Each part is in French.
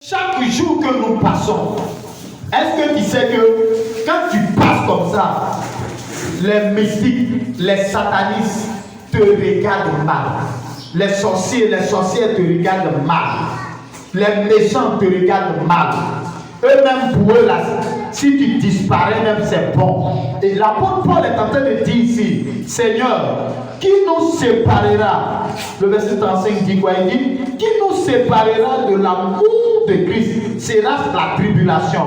Chaque jour que nous passons, est-ce que tu sais que quand tu passes comme ça, les mystiques, les satanistes te regardent mal. Les sorciers, les sorcières te regardent mal. Les méchants te regardent mal. Eux-mêmes, pour eux, là, si tu disparais, même c'est bon. Et l'apôtre Paul est en train de dire ici, Seigneur, qui nous séparera? Le verset 35 dit quoi? Il dit, qui nous séparera de l'amour de Christ? Sera la tribulation.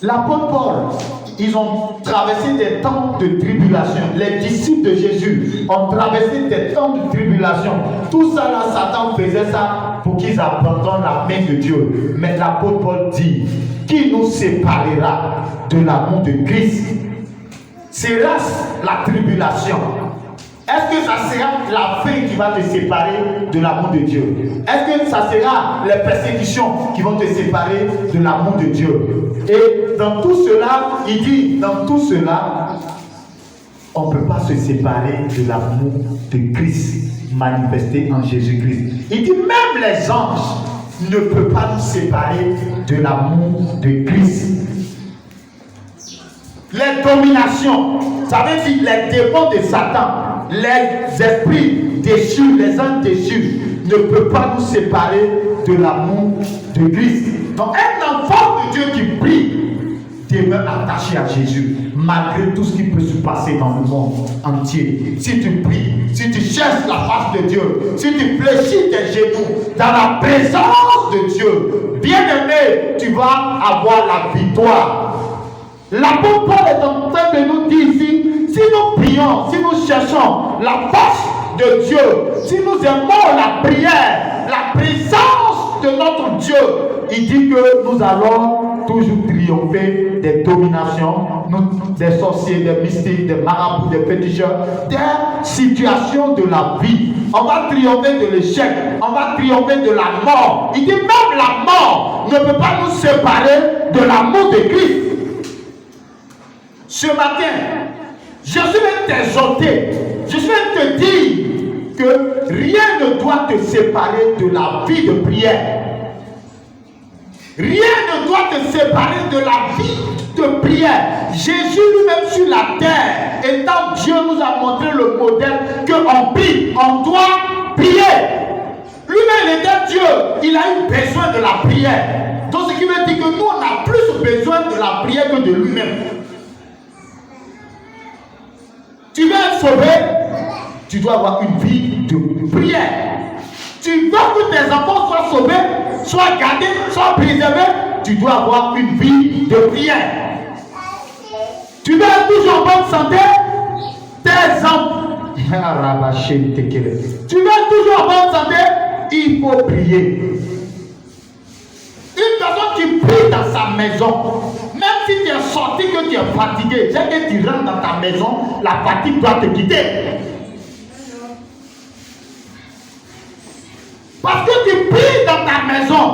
L'apôtre Paul, ils ont traversé des temps de tribulation. Les disciples de Jésus ont traversé des temps de tribulation. Tout ça là, Satan faisait ça pour qu'ils abandonnent la main de Dieu. Mais l'apôtre Paul dit, qui nous séparera de l'amour de Christ? Sera la tribulation. Est-ce que ça sera la faim qui va te séparer de l'amour de Dieu? Est-ce que ça sera les persécutions qui vont te séparer de l'amour de Dieu? Et dans tout cela, il dit, dans tout cela, on ne peut pas se séparer de l'amour de Christ manifesté en Jésus-Christ. Il dit, même les anges ne peuvent pas nous séparer de l'amour de Christ. Les dominations, ça veut dire les démons de Satan, les esprits déchus, les âmes déchus, ne peuvent pas nous séparer de l'amour de Christ. Donc un enfant de Dieu qui prie demeure attaché à Jésus, malgré tout ce qui peut se passer dans le monde entier. Si tu pries, si tu cherches la face de Dieu, si tu fléchis tes genoux dans la présence de Dieu, bien-aimé, tu vas avoir la victoire. L'apôtre Paul est en train de nous dire ici, si nous prions, si nous cherchons la face de Dieu, si nous aimons la prière, la présence de notre Dieu, il dit que nous allons toujours triompher des dominations, des sorciers, des mystiques, des marabouts, des féticheurs, des situations de la vie. On va triompher de l'échec, on va triompher de la mort. Il dit même la mort ne peut pas nous séparer de l'amour de Christ. Ce matin, je suis venu t'exhorter, je suis venu te dire que rien ne doit te séparer de la vie de prière. Rien ne doit te séparer de la vie de prière. Jésus lui-même sur la terre, étant Dieu, nous a montré le modèle qu'on prie, on doit prier. Lui-même il était Dieu, il a eu besoin de la prière. Donc ce qui veut dire que nous on a plus besoin de la prière que de lui-même. Tu veux être sauvé, tu dois avoir une vie de prière. Tu veux que tes enfants soient sauvés, soient gardés, soient préservés, tu dois avoir une vie de prière. Tu veux être toujours en bonne santé, tes enfants. Tu veux être toujours en bonne santé, il faut prier. Une personne qui prie dans sa maison, même si tu es sorti, que tu es fatigué, dès que tu rentres dans ta maison, la fatigue doit te quitter. Parce que tu pries dans ta maison.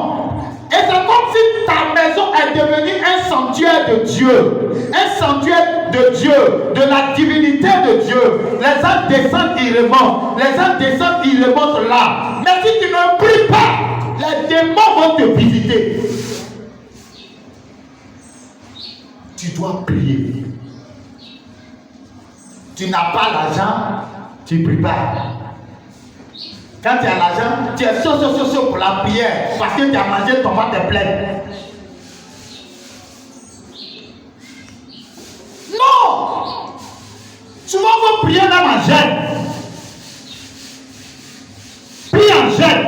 Et c'est comme si ta maison est devenue un sanctuaire de Dieu. Un sanctuaire de Dieu, de la divinité de Dieu. Les âmes descendent, ils remontent. Les âmes descendent, ils remontent là. Mais si tu ne pries pas, les démons vont te visiter. Tu dois prier. Tu n'as pas l'argent, tu ne pries pas. Quand tu as l'argent, tu es chaud pour la prière parce que tu as mangé ton ventre est plein. Non! Souvent, il faut prier même en jeûne. Prie en jeûne.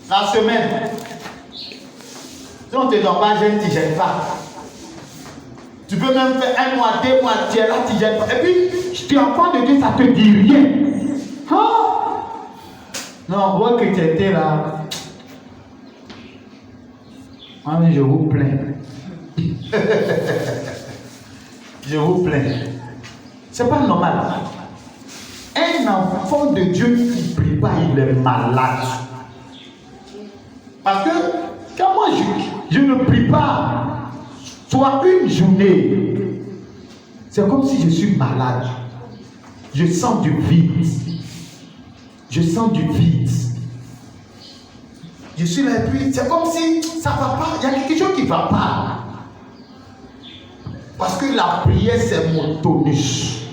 La semaine, si on ne te donne pas jeûne, tu ne gênes pas. Tu peux même faire 1 mois, 2 mois, tu es là, tu ne gênes pas. Et puis, tu es enfant de Dieu, ça ne te dit rien. Hein? Non, on voit que tu étais là. Ah, mais je vous plains. Je vous plains. C'est pas normal. Un enfant de Dieu qui ne prie pas, il est malade. Parce que quand moi je ne prie pas, soit une journée, c'est comme si je suis malade. Je sens du vide. Je sens du vide. Je suis là et puis c'est comme si ça ne va pas. Il y a quelque chose qui ne va pas. Parce que la prière, c'est mon tonus.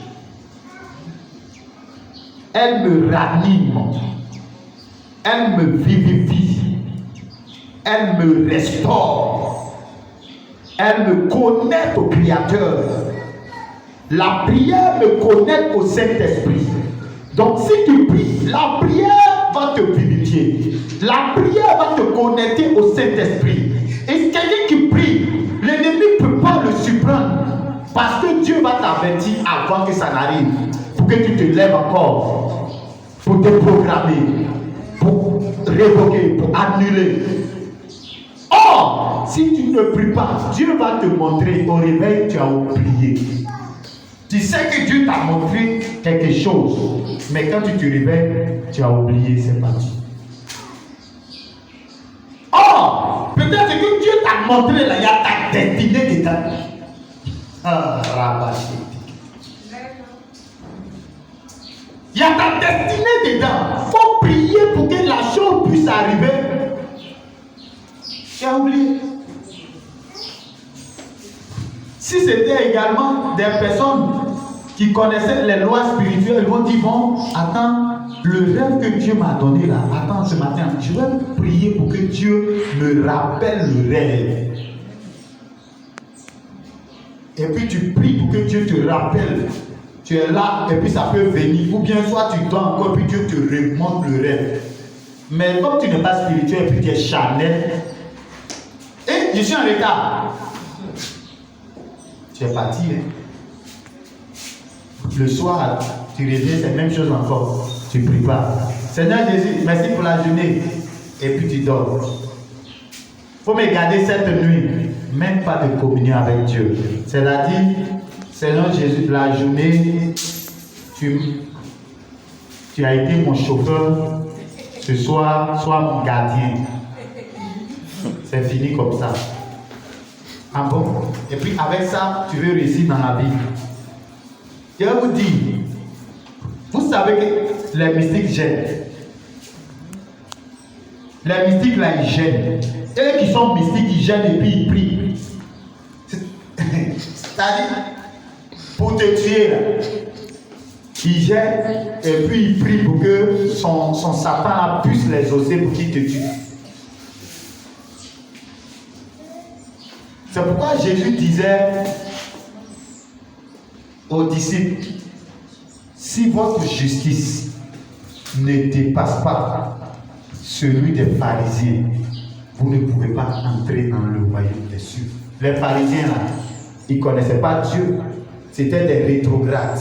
Elle me ranime. Elle me vivifie. Elle me restaure. Elle me connecte au Créateur. La prière me connecte au Saint-Esprit. Donc si tu pries, la prière va te vivifier. La prière va te connecter au Saint-Esprit. Et quelqu'un qui prie, l'ennemi ne peut pas le surprendre. Parce que Dieu va t'avertir avant que ça n'arrive. Pour que tu te lèves encore. Pour te programmer. Pour révoquer. Pour annuler. Or, si tu ne pries pas, Dieu va te montrer au réveil, tu as oublié. Tu sais que Dieu t'a montré quelque chose. Mais quand tu te réveilles, tu as oublié, c'est parti. Or, peut-être que Dieu t'a montré là, il y a ta destinée dedans. Ah, rabaché. Il y a ta destinée dedans. Il faut prier pour que la chose puisse arriver. Tu as oublié. Si c'était également des personnes qui connaissaient les lois spirituelles, ils vont dire, bon, attends, le rêve que Dieu m'a donné là, attends ce matin, je vais prier pour que Dieu me rappelle le rêve. Et puis tu pries pour que Dieu te rappelle. Tu es là et puis ça peut venir. Ou bien soit tu dors encore puis Dieu te remonte le rêve. Mais comme tu n'es pas spirituel et puis tu es charnel, et je suis en retard. Tu es parti. Hein? Le soir, tu reviens, c'est la même chose encore. Tu ne pries pas. Seigneur Jésus, merci pour la journée. Et puis tu dors. Il faut me garder cette nuit. Même pas de communion avec Dieu. C'est-à-dire, Seigneur Jésus, la journée, tu as été mon chauffeur. Ce soir, sois mon gardien. C'est fini comme ça. Ah bon? Et puis avec ça, tu veux réussir dans la vie. Je vais vous dire, vous savez que les mystiques gênent. Les mystiques là, ils gênent. Eux qui sont mystiques, ils gênent et puis ils prient. C'est-à-dire, pour te tuer là, ils gênent et puis ils prient pour que son Satan là puisse les oser pour qu'il te tue. C'est pourquoi Jésus disait aux disciples, si votre justice ne dépasse pas celui des pharisiens, vous ne pouvez pas entrer dans le royaume des cieux. Les pharisiens là, ils ne connaissaient pas Dieu. C'était des rétrogrades.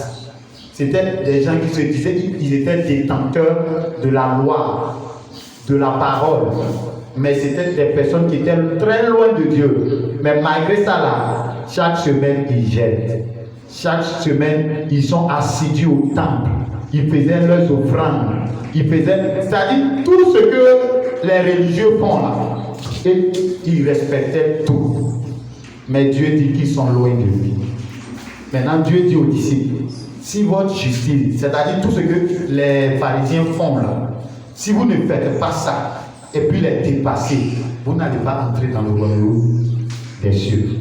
C'était des gens qui se disaient qu'ils étaient détenteurs de la loi, de la parole. Mais c'était des personnes qui étaient très loin de Dieu. Mais malgré ça là, chaque semaine ils gênent. Chaque semaine ils sont assidus au temple. Ils faisaient leurs offrandes. Ils faisaient, c'est-à-dire tout ce que les religieux font là. Et ils respectaient tout. Mais Dieu dit qu'ils sont loin de lui. Maintenant Dieu dit aux disciples, si votre justice, c'est-à-dire tout ce que les pharisiens font là, si vous ne faites pas ça, et puis les dépasser, vous n'allez pas entrer dans le royaume des cieux.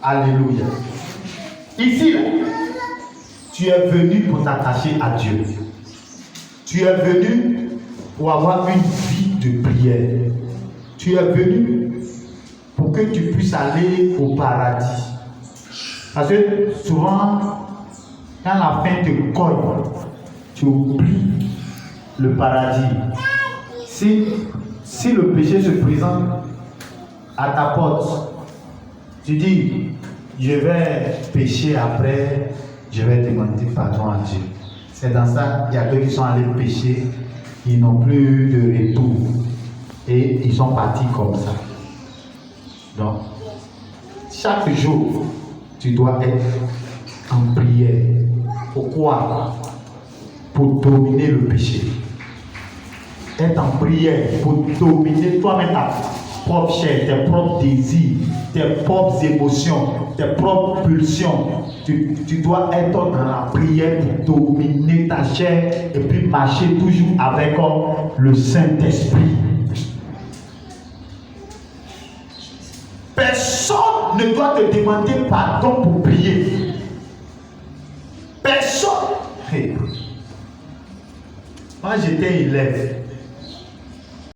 Alléluia. Ici, là, tu es venu pour t'attacher à Dieu. Tu es venu pour avoir une vie de prière. Tu es venu pour que tu puisses aller au paradis. Parce que souvent, quand la faim te colle, tu oublies le paradis. Si le péché se présente à ta porte, tu dis, je vais pécher après, je vais demander pardon à Dieu. C'est dans ça, il y a ceux qui sont allés pécher, ils n'ont plus de retour. Et ils sont partis comme ça. Donc, chaque jour, tu dois être en prière. Pourquoi? Pour dominer le péché. Être en prière pour dominer toi-même ta propre chair, tes propres désirs, tes propres émotions, tes propres pulsions. tu dois être dans la prière pour dominer ta chair et puis marcher toujours avec le Saint-Esprit. Personne ne doit te demander pardon pour prier. Personne. Hey. Moi j'étais élève.